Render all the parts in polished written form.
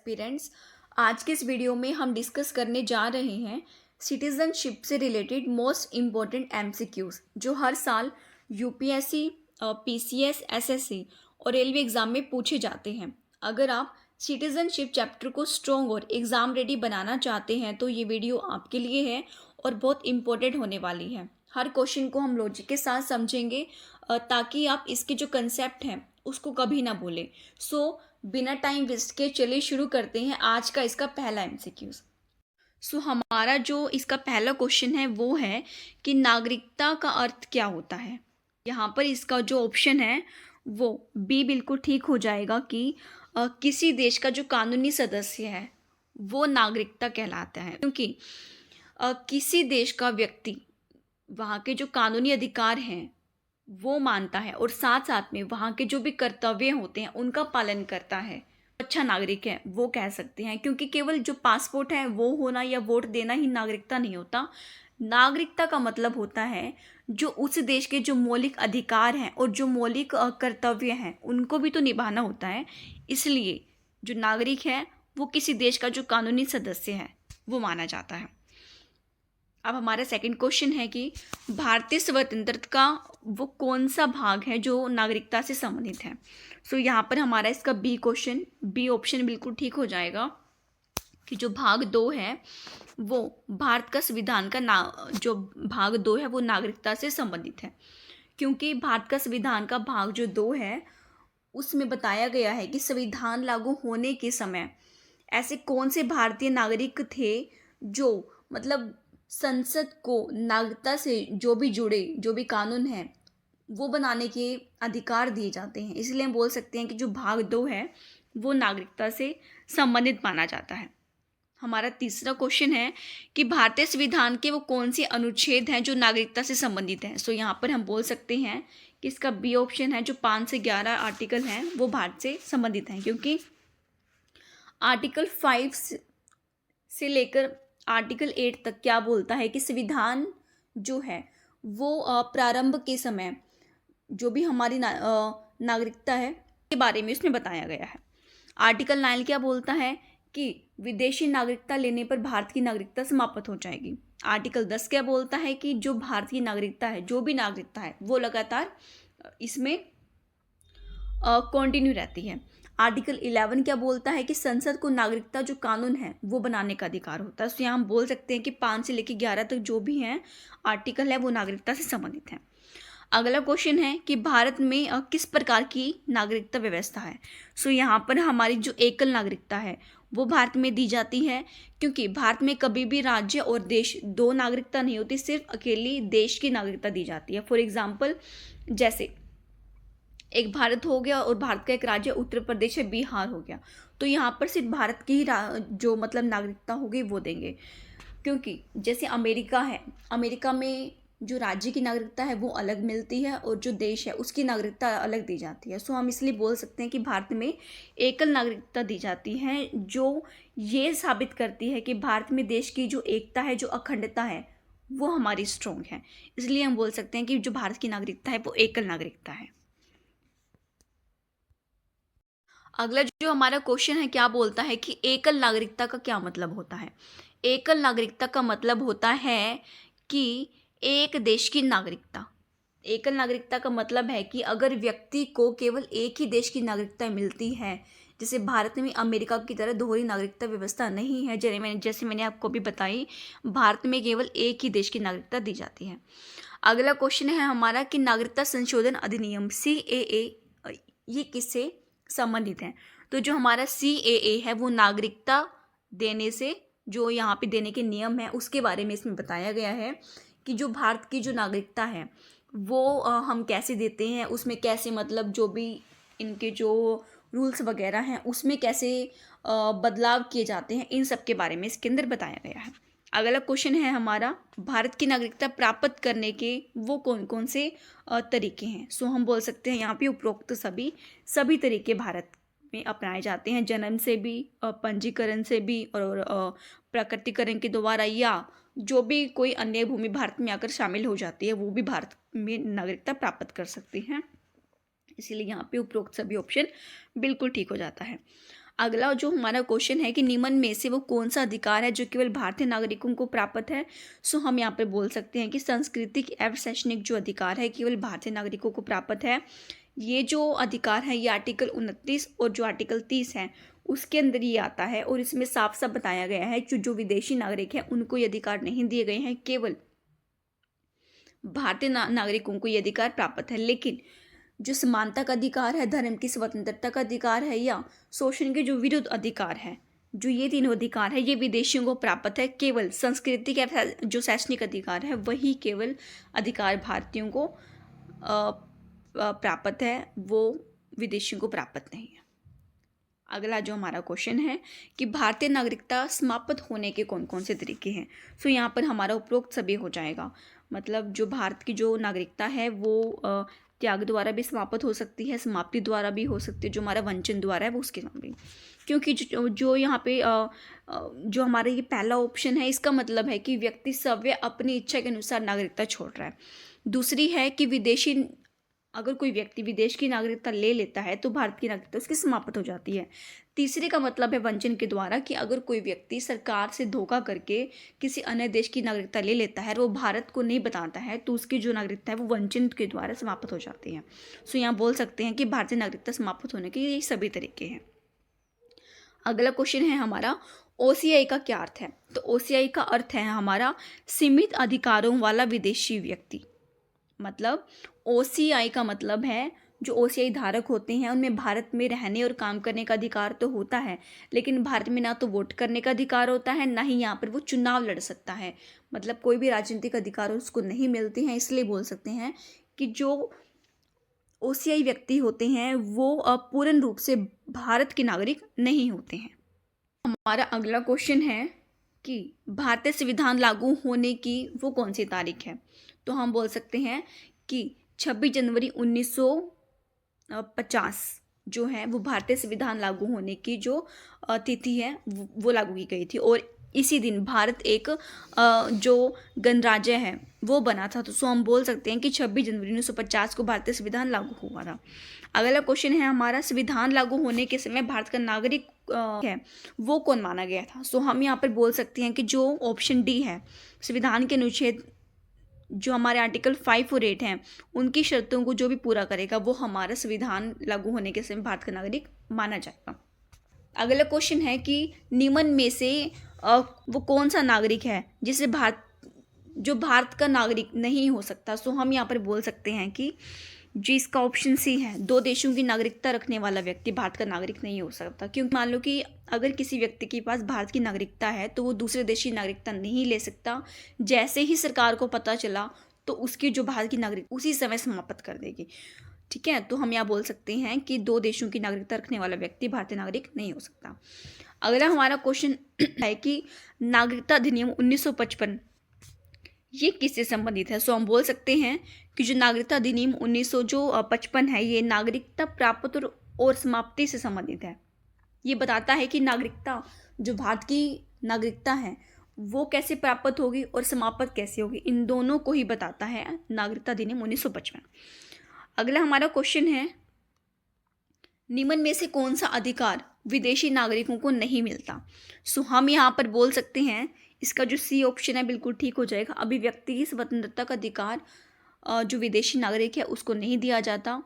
Parents, आज के इस वीडियो में हम डिस्कस करने जा रहे हैं सिटीजनशिप से रिलेटेड मोस्ट इम्पोर्टेंट एमसीक्यूज जो हर साल यूपीएससी, पीसीएस, एसएससी और रेलवे एग्ज़ाम में पूछे जाते हैं। अगर आप सिटीजनशिप चैप्टर को स्ट्रॉन्ग और एग्ज़ाम रेडी बनाना चाहते हैं तो ये वीडियो आपके लिए है और बहुत इम्पोर्टेंट होने वाली है। हर क्वेश्चन को हम लॉजिक के साथ समझेंगे ताकि आप इसके जो कंसेप्ट हैं उसको कभी ना भूलें। बिना टाइम वेस्ट के चलिए शुरू करते हैं आज का इसका पहला एमसीक्यूज। हमारा जो इसका पहला क्वेश्चन है वो है कि नागरिकता का अर्थ क्या होता है। यहाँ पर इसका जो ऑप्शन है वो बी बिल्कुल ठीक हो जाएगा कि किसी देश का जो कानूनी सदस्य है वो नागरिकता कहलाता है, क्योंकि किसी देश का व्यक्ति वहाँ के जो कानूनी अधिकार हैं वो मानता है और साथ साथ में वहाँ के जो भी कर्तव्य होते हैं उनका पालन करता है, अच्छा नागरिक है वो कह सकते हैं। क्योंकि केवल जो पासपोर्ट है वो होना या वोट देना ही नागरिकता नहीं होता। नागरिकता का मतलब होता है जो उस देश के जो मौलिक अधिकार हैं और जो मौलिक कर्तव्य हैं उनको भी तो निभाना होता है। इसलिए जो नागरिक है वो किसी देश का जो कानूनी सदस्य है वो माना जाता है। अब हमारा सेकंड क्वेश्चन है कि भारतीय स्वतंत्रता का वो कौन सा भाग है जो नागरिकता से संबंधित है। यहाँ पर हमारा इसका बी ऑप्शन बिल्कुल ठीक हो जाएगा कि जो भाग 2 है वो भारत का संविधान का जो भाग 2 है वो नागरिकता से संबंधित है। क्योंकि भारत का संविधान का भाग जो 2 है उसमें बताया गया है कि संविधान लागू होने के समय ऐसे कौन से भारतीय नागरिक थे जो मतलब संसद को नागरिकता से जो भी कानून हैं वो बनाने के अधिकार दिए जाते हैं। इसलिए हम बोल सकते हैं कि जो भाग 2 है वो नागरिकता से संबंधित माना जाता है। हमारा तीसरा क्वेश्चन है कि भारतीय संविधान के वो कौन से अनुच्छेद हैं जो नागरिकता से संबंधित हैं। यहाँ पर हम बोल सकते हैं कि इसका बी ऑप्शन है, जो 5 से 11 आर्टिकल हैं वो भारत से संबंधित हैं। क्योंकि आर्टिकल 5 से लेकर आर्टिकल 8 तक क्या बोलता है कि संविधान जो है वो प्रारंभ के समय जो भी हमारी नागरिकता है के बारे में उसमें बताया गया है। आर्टिकल 9 क्या बोलता है कि विदेशी नागरिकता लेने पर भारत की नागरिकता समाप्त हो जाएगी। आर्टिकल 10 क्या बोलता है कि जो भारत की नागरिकता है, जो भी नागरिकता है वो लगातार इसमें कंटिन्यू रहती है। आर्टिकल 11 क्या बोलता है कि संसद को नागरिकता जो कानून है वो बनाने का अधिकार होता है। यहाँ हम बोल सकते हैं कि 5 से लेकर 11 तक जो भी हैं आर्टिकल है वो नागरिकता से संबंधित हैं। अगला क्वेश्चन है कि भारत में किस प्रकार की नागरिकता व्यवस्था है। यहाँ पर हमारी जो एकल नागरिकता है वो भारत में दी जाती है, क्योंकि भारत में कभी भी राज्य और देश 2 नागरिकता नहीं होती, सिर्फ अकेली देश की नागरिकता दी जाती है। फॉर एग्जाम्पल, जैसे एक भारत हो गया और भारत का एक राज्य उत्तर प्रदेश है, बिहार हो गया, तो यहाँ पर सिर्फ भारत की ही जो मतलब नागरिकता होगी वो देंगे। क्योंकि जैसे अमेरिका है, अमेरिका में जो राज्य की नागरिकता है वो अलग मिलती है और जो देश है उसकी नागरिकता अलग दी जाती है। हम इसलिए बोल सकते हैं कि भारत में एकल नागरिकता दी जाती है, जो ये साबित करती है कि भारत में देश की जो एकता है, जो अखंडता है वो हमारी स्ट्रॉन्ग है। इसलिए हम बोल सकते हैं कि जो भारत की नागरिकता है वो एकल नागरिकता है। अगला जो हमारा क्वेश्चन है क्या बोलता है कि एकल नागरिकता का क्या मतलब होता है। एकल नागरिकता का मतलब होता है कि एक देश की नागरिकता। एकल नागरिकता का मतलब है कि अगर व्यक्ति को केवल एक ही देश की नागरिकता मिलती है, जैसे भारत में अमेरिका की तरह दोहरी नागरिकता व्यवस्था नहीं है, जैसे मैंने आपको भी बताई, भारत में केवल एक ही देश की नागरिकता दी जाती है। अगला क्वेश्चन है हमारा कि नागरिकता संशोधन अधिनियम CAA ये किससे संबंधित है। जो हमारा CAA है वो नागरिकता देने से, जो यहाँ पे देने के नियम है उसके बारे में इसमें बताया गया है कि जो भारत की जो नागरिकता है वो हम कैसे देते हैं, उसमें कैसे मतलब जो भी इनके जो रूल्स वगैरह हैं उसमें कैसे बदलाव किए जाते हैं, इन सब के बारे में इसके अंदर बताया गया है। अगला क्वेश्चन है हमारा, भारत की नागरिकता प्राप्त करने के वो कौन कौन से तरीके हैं। हम बोल सकते हैं यहाँ पे उपरोक्त सभी तरीके भारत में अपनाए जाते हैं, जन्म से भी, पंजीकरण से भी और प्रकटीकरण के द्वारा, या जो भी कोई अन्य भूमि भारत में आकर शामिल हो जाती है वो भी भारत में नागरिकता प्राप्त कर सकती हैं। इसीलिए यहाँ पे उपरोक्त सभी ऑप्शन बिल्कुल ठीक हो जाता है। अगला जो हमारा क्वेश्चन है कि निम्न में से वो कौन सा अधिकार है जो केवल भारतीय नागरिकों को प्राप्त है। सो हम यहाँ पर बोल सकते हैं कि सांस्कृतिक एवं शैक्षणिक जो अधिकार है केवल भारतीय नागरिकों को प्राप्त है। ये जो अधिकार है ये आर्टिकल 29 और जो आर्टिकल 30 है उसके अंदर ये आता है, और इसमें साफ साफ बताया गया है कि जो विदेशी नागरिक हैं उनको ये अधिकार नहीं दिए गए हैं, केवल भारतीय नागरिकों को ये अधिकार प्राप्त है। लेकिन जो समानता का अधिकार है, धर्म की स्वतंत्रता का अधिकार है, या शोषण के जो विरुद्ध अधिकार है, जो ये तीनों अधिकार है ये विदेशियों को प्राप्त है। केवल सांस्कृतिक या जो शैक्षणिक अधिकार है वही केवल अधिकार भारतीयों को प्राप्त है, वो विदेशियों को प्राप्त नहीं है। अगला जो हमारा क्वेश्चन है कि भारतीय नागरिकता समाप्त होने के कौन कौन से तरीके हैं। सो यहाँ पर हमारा उपरोक्त सभी हो जाएगा। मतलब जो भारत की जो नागरिकता है वो त्याग द्वारा भी समाप्त हो सकती है, समाप्ति द्वारा भी हो सकती है, जो हमारा वंचन द्वारा है वो उसके नाम भी। क्योंकि जो यहाँ पे जो हमारा ये पहला ऑप्शन है इसका मतलब है कि व्यक्ति स्वयं अपनी इच्छा के अनुसार नागरिकता छोड़ रहा है। दूसरी है कि अगर कोई व्यक्ति विदेश की नागरिकता ले लेता है तो भारत की नागरिकता उसकी समाप्त हो जाती है। तीसरे का मतलब है वंचन के द्वारा, कि अगर कोई व्यक्ति सरकार से धोखा करके किसी अन्य देश की नागरिकता ले लेता है और वो भारत को नहीं बताता है तो उसकी जो नागरिकता है वो वंचन के द्वारा समाप्त हो जाती है। सो यहाँ बोल सकते हैं कि भारतीय नागरिकता समाप्त होने के ये सभी तरीके हैं। अगला क्वेश्चन है हमारा OCI का क्या अर्थ है। तो OCI का अर्थ है हमारा सीमित अधिकारों वाला विदेशी व्यक्ति। मतलब OCI का मतलब है जो OCI धारक होते हैं उनमें भारत में रहने और काम करने का अधिकार तो होता है, लेकिन भारत में ना तो वोट करने का अधिकार होता है, ना ही यहाँ पर वो चुनाव लड़ सकता है। मतलब कोई भी राजनीतिक अधिकार उसको नहीं मिलते हैं। इसलिए बोल सकते हैं कि जो OCI व्यक्ति होते हैं वो पूर्ण रूप से भारत के नागरिक नहीं होते हैं। हमारा अगला क्वेश्चन है कि भारतीय संविधान लागू होने की वो कौन सी तारीख है। तो हम बोल सकते हैं कि 26 जनवरी 1950 जो है वो भारतीय संविधान लागू होने की जो तिथि है वो लागू की गई थी, और इसी दिन भारत एक जो गणराज्य है वो बना था। तो हम बोल सकते हैं कि 26 जनवरी 1950 को भारतीय संविधान लागू हुआ था। अगला क्वेश्चन है हमारा संविधान लागू होने के समय भारत का नागरिक है वो कौन माना गया था। सो हम यहाँ पर बोल सकते हैं कि जो ऑप्शन डी है, संविधान के अनुच्छेद जो हमारे आर्टिकल 5 और 8 हैं उनकी शर्तों को जो भी पूरा करेगा वो हमारा संविधान लागू होने के समय भारत का नागरिक माना जाएगा। अगला क्वेश्चन है कि निम्न में से वो कौन सा नागरिक है जिसे भारत का नागरिक नहीं हो सकता। सो हम यहाँ पर बोल सकते हैं कि जी इसका ऑप्शन सी है, 2 देशों की नागरिकता रखने वाला व्यक्ति भारत का नागरिक नहीं हो सकता। क्योंकि मान लो कि अगर किसी व्यक्ति के पास भारत की नागरिकता है तो वो दूसरे देश की नागरिकता नहीं ले सकता। जैसे ही सरकार को पता चला तो उसकी जो भारत की नागरिक उसी समय समाप्त कर देगी। ठीक है, तो हम यहाँ बोल सकते हैं कि 2 देशों की नागरिकता रखने वाला व्यक्ति भारतीय नागरिक नहीं हो सकता। अगला हमारा क्वेश्चन है कि नागरिकता अधिनियम 1955 ये किससे संबंधित है। सो हम बोल सकते हैं कि जो नागरिकता अधिनियम 1955 है ये नागरिकता प्राप्त और समाप्ति से संबंधित है। ये बताता है कि नागरिकता जो भारत की नागरिकता है वो कैसे प्राप्त होगी और समाप्त कैसे होगी, इन दोनों को ही बताता है नागरिकता अधिनियम 1955। अगला हमारा क्वेश्चन है निम्न में से कौन सा अधिकार विदेशी नागरिकों को नहीं मिलता। सो हम यहाँ पर बोल सकते हैं इसका जो सी ऑप्शन है बिल्कुल ठीक हो जाएगा। अभिव्यक्ति की स्वतंत्रता का अधिकार जो विदेशी नागरिक है उसको नहीं दिया जाता।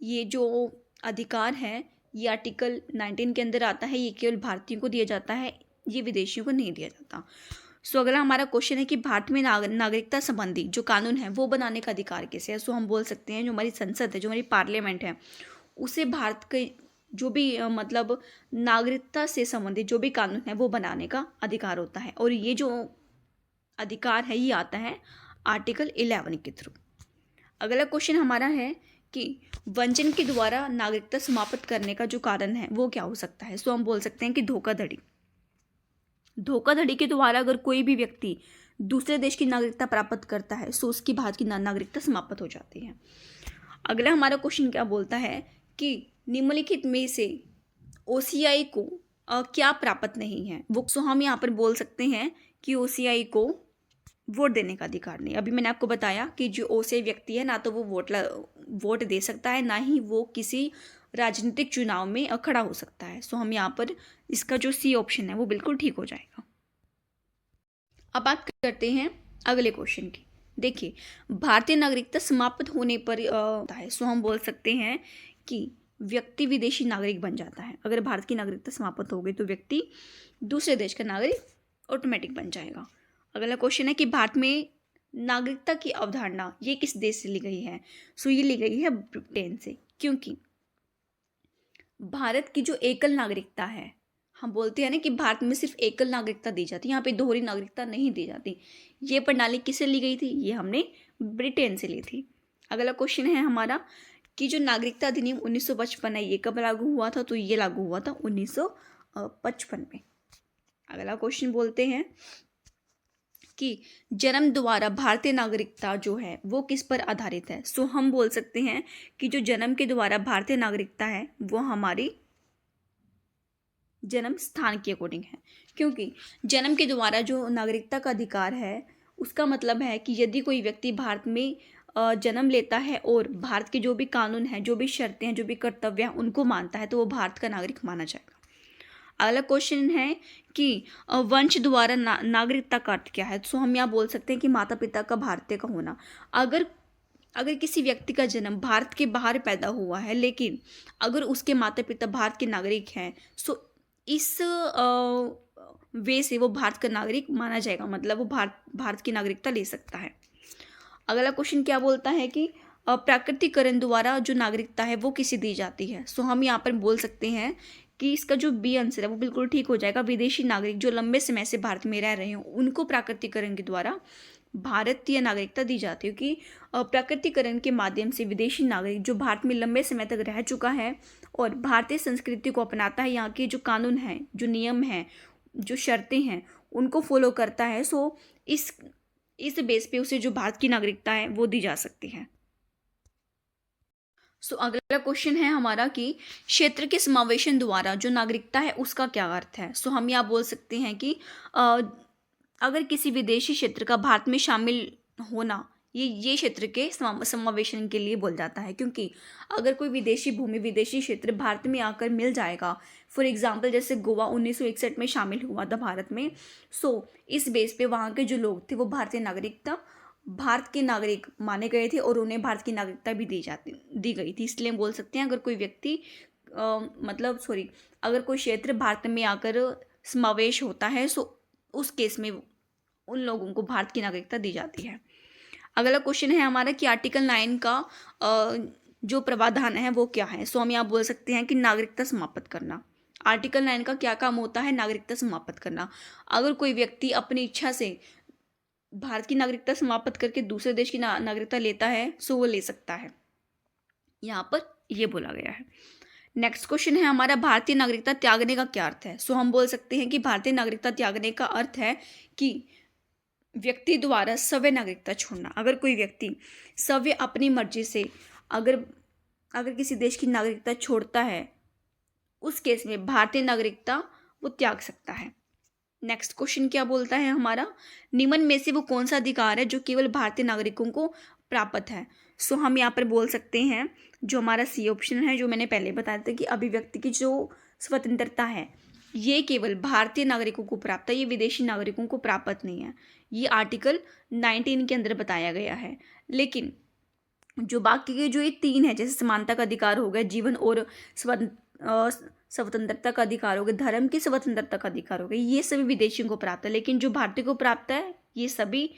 ये जो अधिकार है ये आर्टिकल 19 के अंदर आता है, ये केवल भारतीयों को दिया जाता है, ये विदेशियों को नहीं दिया जाता। सो अगला हमारा क्वेश्चन है कि भारत में नागरिकता संबंधी जो कानून है वो बनाने का अधिकार किसे है। सो हम बोल सकते हैं जो हमारी संसद है, जो हमारी पार्लियामेंट है, उसे भारत के जो भी मतलब नागरिकता से संबंधित जो भी कानून है वो बनाने का अधिकार होता है, और ये जो अधिकार है ये आता है आर्टिकल 11 के थ्रू। अगला क्वेश्चन हमारा है कि वंचन के द्वारा नागरिकता समाप्त करने का जो कारण है वो क्या हो सकता है। सो हम बोल सकते हैं कि धोखाधड़ी के द्वारा अगर कोई भी व्यक्ति दूसरे देश की नागरिकता प्राप्त करता है सो उसकी भारत की नागरिकता समाप्त हो जाती है। अगला हमारा क्वेश्चन क्या बोलता है कि निम्नलिखित में से OCI को क्या प्राप्त नहीं है वो। सो हम यहाँ पर बोल सकते हैं कि OCI को वोट देने का अधिकार नहीं। अभी मैंने आपको बताया कि जो OCI व्यक्ति है ना तो वो वोट दे सकता है, ना ही वो किसी राजनीतिक चुनाव में खड़ा हो सकता है। सो हम यहाँ पर इसका जो सी ऑप्शन है वो बिल्कुल ठीक हो जाएगा। अब बात करते हैं अगले क्वेश्चन की। देखिए, भारतीय नागरिकता समाप्त होने पर होता है। सो हम बोल सकते हैं कि व्यक्ति विदेशी नागरिक बन जाता है। अगर भारत की नागरिकता समाप्त हो गई तो व्यक्ति दूसरे देश का नागरिक ऑटोमेटिक बन जाएगा। अगला क्वेश्चन है कि भारत में नागरिकता की अवधारणा ये किस देश से ली गई है। सो ये ली गई है ब्रिटेन से, क्योंकि भारत की जो एकल नागरिकता है, हम बोलते हैं ना कि भारत में सिर्फ एकल नागरिकता दी जाती है, यहाँ पे दोहरी नागरिकता नहीं दी जाती। ये प्रणाली किससे ली गई थी? ये हमने ब्रिटेन से ली थी। अगला क्वेश्चन है हमारा कि जो नागरिकता अधिनियम 1955 है ये कब लागू हुआ था? तो ये लागू हुआ था 1955 में। अगला क्वेश्चन बोलते हैं कि जन्म द्वारा भारतीय नागरिकता जो है वो किस पर आधारित है। सो हम बोल सकते हैं कि जो जन्म के द्वारा भारतीय नागरिकता है वो हमारी जन्म स्थान के अकॉर्डिंग है, क्योंकि जन्म के द्वारा जो नागरिकता का अधिकार है उसका मतलब है कि यदि कोई व्यक्ति भारत में जन्म लेता है और भारत के जो भी कानून हैं, जो भी शर्तें हैं, जो भी कर्तव्य हैं उनको मानता है तो वो भारत का नागरिक माना जाएगा। अगला क्वेश्चन है कि वंश द्वारा नागरिकता का अर्थ क्या है। तो हम यहाँ बोल सकते हैं कि माता पिता का भारतीय का होना। अगर किसी व्यक्ति का जन्म भारत के बाहर पैदा हुआ है लेकिन अगर उसके माता पिता भारत के नागरिक हैं, सो इस वे से वो भारत का नागरिक माना जाएगा, मतलब वो भारत की नागरिकता ले सकता है। अगला क्वेश्चन क्या बोलता है कि प्राकृतिकरण द्वारा जो नागरिकता है वो किसे दी जाती है। सो हम यहाँ पर बोल सकते हैं कि इसका जो बी आंसर है वो बिल्कुल ठीक हो जाएगा। विदेशी नागरिक जो लंबे समय से भारत में रह रहे हो उनको प्राकृतिकरण के द्वारा भारतीय नागरिकता दी जाती है, क्योंकि प्राकृतिकरण के माध्यम से विदेशी नागरिक जो भारत में लंबे समय तक रह चुका है और भारतीय संस्कृति को अपनाता है, यहाँ के जो कानून हैं, जो नियम हैं, जो शर्तें हैं उनको फॉलो करता है, सो इस बेस पे उसे जो भारत की नागरिकता है वो दी जा सकती है। सो अगला क्वेश्चन है हमारा कि क्षेत्र के समावेशन द्वारा जो नागरिकता है उसका क्या अर्थ है। सो हम यहाँ बोल सकते हैं कि अगर किसी विदेशी क्षेत्र का भारत में शामिल होना ये क्षेत्र के समावेशन के लिए बोल जाता है, क्योंकि अगर कोई विदेशी भूमि, विदेशी क्षेत्र भारत में आकर मिल जाएगा, फॉर एग्जांपल जैसे गोवा 1961 में शामिल हुआ था भारत में, सो इस बेस पे वहाँ के जो लोग थे वो भारत के नागरिक माने गए थे और उन्हें भारत की नागरिकता भी दी गई थी। इसलिए हम बोल सकते हैं अगर कोई व्यक्ति अगर कोई क्षेत्र भारत में आकर समावेश होता है, सो उस केस में उन लोगों को भारत की नागरिकता दी जाती है। अगला क्वेश्चन है हमारा कि आर्टिकल 9 का जो प्रावधान है वो क्या है। सो हम यहाँ बोल सकते हैं कि नागरिकता समाप्त करना। आर्टिकल 9 का क्या काम होता है? नागरिकता समाप्त करना। अगर कोई व्यक्ति अपनी इच्छा से भारत की नागरिकता समाप्त करके दूसरे देश की नागरिकता लेता है, सो वो ले सकता है, यहाँ पर ये बोला गया है। नेक्स्ट क्वेश्चन है हमारा भारतीय नागरिकता त्यागने का क्या अर्थ है। सो हम बोल सकते हैं कि भारतीय नागरिकता त्यागने का अर्थ है कि व्यक्ति द्वारा स्वयं नागरिकता छोड़ना। अगर कोई व्यक्ति स्वयं अपनी मर्जी से अगर किसी देश की नागरिकता छोड़ता है, उस केस में भारतीय नागरिकता वो त्याग सकता है। नेक्स्ट क्वेश्चन क्या बोलता है हमारा, निम्न में से वो कौन सा अधिकार है जो केवल भारतीय नागरिकों को प्राप्त है। सो हम यहाँ पर बोल सकते हैं जो हमारा सी ऑप्शन है, जो मैंने पहले बताया था कि अभिव्यक्ति की जो स्वतंत्रता है ये केवल भारतीय नागरिकों को प्राप्त है, ये विदेशी नागरिकों को प्राप्त नहीं है। ये आर्टिकल 19 के अंदर बताया गया है। लेकिन जो बाकी के जो ये 3 है, जैसे समानता का अधिकार हो गया, जीवन और स्वतंत्रता का अधिकार हो गया, धर्म की स्वतंत्रता का अधिकार हो गया, ये सभी विदेशियों को प्राप्त है। लेकिन जो भारतीय को प्राप्त है ये सभी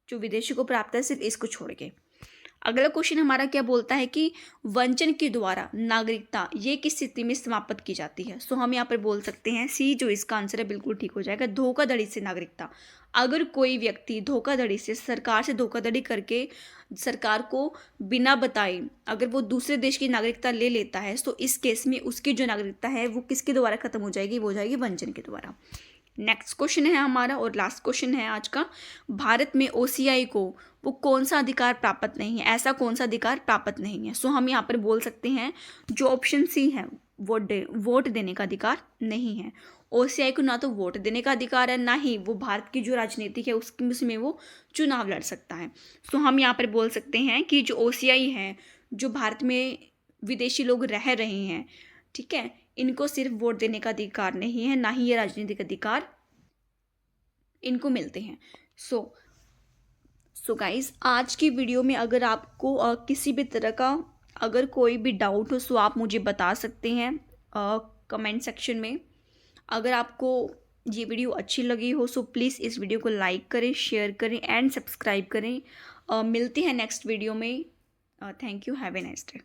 जो विदेशी को प्राप्त है सिर्फ इसको छोड़ के। अगला क्वेश्चन हमारा क्या बोलता है कि वंचन के द्वारा नागरिकता ये किस स्थिति में समाप्त की जाती है। सो हम यहाँ पर बोल सकते हैं सी, जो इसका आंसर है बिल्कुल ठीक हो जाएगा, धोखाधड़ी से नागरिकता। अगर कोई व्यक्ति धोखाधड़ी से, सरकार से धोखाधड़ी करके सरकार को बिना बताए अगर वो दूसरे देश की नागरिकता ले लेता है, तो इस केस में उसकी जो नागरिकता है वो किसके द्वारा खत्म हो जाएगी? वो हो जाएगी वंचन के द्वारा। नेक्स्ट क्वेश्चन है हमारा और लास्ट क्वेश्चन है आज का, भारत में ओसीआई को वो कौन सा अधिकार प्राप्त नहीं है, ऐसा कौन सा अधिकार प्राप्त नहीं है। सो हम यहाँ पर बोल सकते हैं जो ऑप्शन सी है वोट देने का अधिकार नहीं है। ओसीआई को ना तो वोट देने का अधिकार है, ना ही वो भारत की जो राजनीति है उसमें वो चुनाव लड़ सकता है। सो हम यहाँ पर बोल सकते हैं कि जो ओसीआई है, जो भारत में विदेशी लोग रह रहे हैं, ठीक है, इनको सिर्फ वोट देने का अधिकार नहीं है, ना ही ये राजनीतिक अधिकार इनको मिलते हैं। सो गाइज, आज की वीडियो में अगर आपको किसी भी तरह का अगर कोई भी डाउट हो सो आप मुझे बता सकते हैं कमेंट सेक्शन में। अगर आपको ये वीडियो अच्छी लगी हो सो प्लीज़ इस वीडियो को लाइक करें, शेयर करें एंड सब्सक्राइब करें। मिलते हैं नेक्स्ट वीडियो में। Thank you, have a nice day.